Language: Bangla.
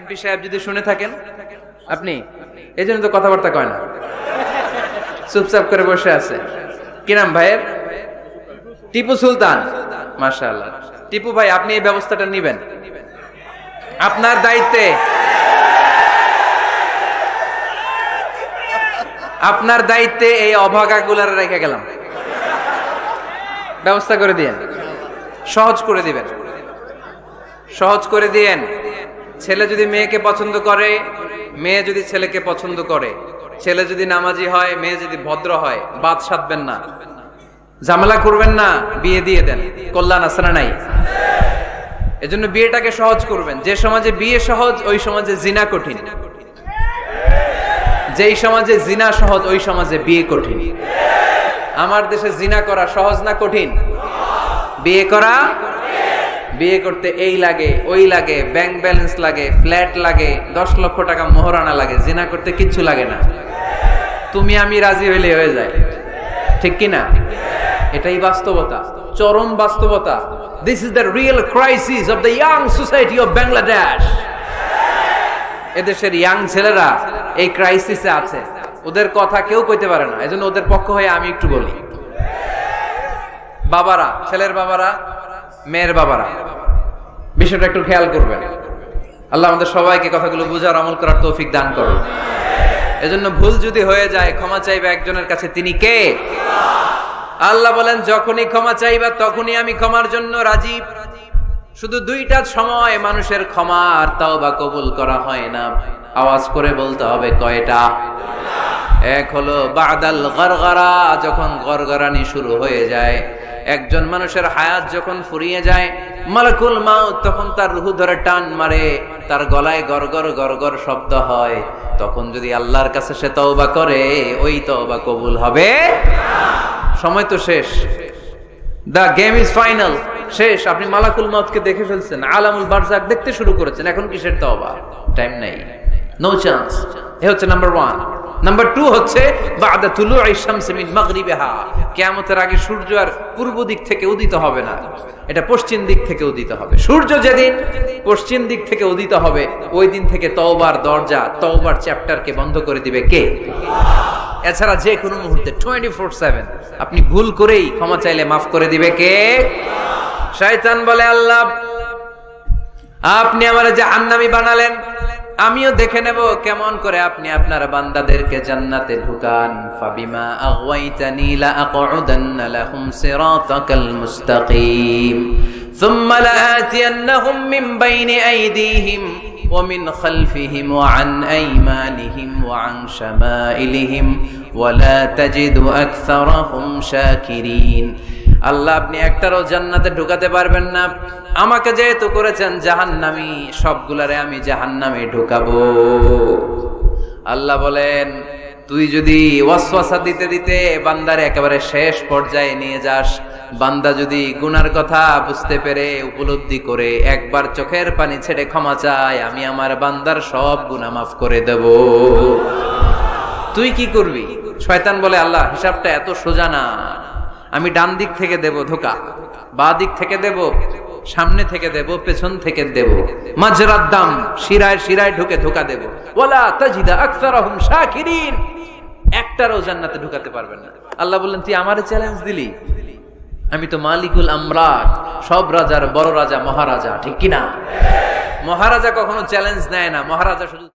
এমপি সাহেব যদি শুনে থাকেন, আপনি এই জন্য তো কথাবার্তা কয় না, চুপচাপ করে বসে আছে। কি নাম ভাইয়ের? টিপু সুলতান। মাশাআল্লাহ। টিপু ভাই, আপনি এই ব্যবস্থাটা নিবেন, আপনার দায়িত্বে, আপনার দায়িত্বে এই অভাগাগুলার রেখে গেলাম, ব্যবস্থা করে দিয়েন, সহজ করে দিবেন, সহজ করে দিয়েন। ছেলে যদি মেয়েকে পছন্দ করে, মেয়ে যদি ছেলেকে পছন্দ করে, ছেলে যদি নামাজি হয়, মেয়ে যদি ভদ্র হয়, বাদ সাধবেন না, ঝামেলা করবেন না, বিয়ে দিয়ে দেন। কল্যাণ আছে না নাই? এজন্য বিয়েটাকে সহজ করবেন। যে সমাজে বিয়ে সহজ, ওই সমাজে জিনা কঠিন। যেই সমাজে জিনা সহজ, ওই সমাজে বিয়ে কঠিন। আমার দেশে জিনা করা সহজ না কঠিন? বিয়ে করা, বিয়ে করতে এই লাগে ওই লাগে, ব্যাংক ব্যালেন্স লাগে, ফ্ল্যাট লাগে, 10 লক্ষ টাকা মোহরানা লাগে। জিনা করতে কিচ্ছু লাগে না, তুমি আমি রাজি হইলে হয়ে যায়। ঠিক কি না? এটাই বাস্তবতা, চরম বাস্তবতা। This is the real crisis of the young society of Bangladesh. এদেশের ইয়াং ছেলেরা এই ক্রাইসিসে আছে, ওদের কথা কেউ কইতে পারে না। এজন্য ওদের পক্ষ হয়ে আমি একটু বলি। বাবারা, ছেলের বাবারা, মেয়ের বাবারা, বিষয়টা একটু খেয়াল করবেন। আল্লাহ আমাদের সবাইকে কথাগুলো বুঝার, আমল করার তৌফিক দান করুন। এজন্য ভুল যদি হয়ে যায়, ক্ষমা চাইবে একজনের কাছে, তিনি কে? আল্লাহ বলেন, যখনই ক্ষমা চাইবা তখনই আমি ক্ষমার জন্য রাজি। শুধু দুইটা সময় মানুষের ক্ষমা আর তাওবা কবুল করা হয় না। আওয়াজ করে বলতে হবে কয়টা? এক হলো বাদাল গরগরা, যখন গরগরানি শুরু হয়ে যায়। একজন মানুষের হায়াত যখন ফুরিয়ে যায়, মালাকুল মাউত তখন তার রূহ ধরে টান মারে, তার গলায় গরগর গরগর শব্দ হয়। তখন যদি আল্লাহর কাছে সে তওবা করে, ওই তওবা কবুল হবে না। সময় তো শেষ, দ্য গেম ইজ ফাইনাল, শেষ। আপনি মালাকুল মাউতকে দেখে ফেলছেন, আলামুল বারজাক দেখতে শুরু করেছেন, এখন কিসের তওবা? টাইম নাই, নো চান্স। এ হচ্ছে নাম্বার 1। নাম্বার 2 হচ্ছে বাদা তুলুই শামসি মিন মাগরিবিহা, কিয়ামতের আগে সূর্য আর পূর্ব দিক থেকে উদিত হবে না, এটা পশ্চিম দিক থেকে উদিত হবে। সূর্য যেদিন পশ্চিম দিক থেকে উদিত হবে, ওই দিন থেকে তওবার দরজা, তওবার চ্যাপ্টারকে বন্ধ করে দিবে কে? এছাড়া যে কোনো মুহূর্তে 24/7 আপনি ভুল করেই ক্ষমা চাইলে মাফ করে দিবে কে? শয়তান বলে, আল্লাহ আপনি আমারে জাহান্নামী বানালেন, আমিও দেখে নেব কেমন করে আপনি আপনার বান্দাদেরকে জান্নাতে ঢুকান। ফাবিমা আগওয়াইতানি লা আকউদান্না লাহুম সিরাতাকাল মুস্তাকিম সুম্মা লাআতিয়ান্নাহুম মিন বাইনি আইদিহিম ওয়া মিন খালফিহিম ওয়া আন আইমানিহিম ওয়া আন শামাইলিহিম ওয়া লা তাজিদু আকসারাহুম শাকিরিন। আল্লাহ আপনি একটারও জান্নাতে ঢুকাতে পারবেন না। আমাকে যেহেতু করেছেন জাহান্নামী, সবগুলারে আমি জাহান্নামে ঢুকাবো। আল্লাহ বলেন, তুই যদি ওয়াসওয়াসা দিতে দিতে বান্দারে একেবারে শেষ পর্যায়ে নিয়ে যাস, বান্দা যদি গুনার কথা বুঝতে পেরে, উপলব্ধি করে একবার চোখের পানি ছেড়ে ক্ষমা চায়, আমি আমার বান্দার সব গুনাহ মাফ করে দেব। তুই কি করবি? শয়তান বলে, আল্লাহ হিসাবটা এত সোজা না, আমি ডান দিক থেকে দেব ধোকা, বাঁ দিক থেকে দেব, সামনে থেকে দেব, পেছন থেকে দেব, মাজরাদ দাম, শিরায় শিরায় ঢুকে ধোকা দেব। ওয়ালা তাজিদা আকসারাহুম শাকিরিন, একটারও জান্নাতে ঢুকাতে পারবেন না। আল্লাহ বললেন, তুই আমারে চ্যালেঞ্জ দিলি, আমি তো মালিকুল আমলাক, সব রাজার বড় রাজা, মহারাজা। ঠিক কি না? মহারাজা কখনো চ্যালেঞ্জ নেয় না, মহারাজা শুধু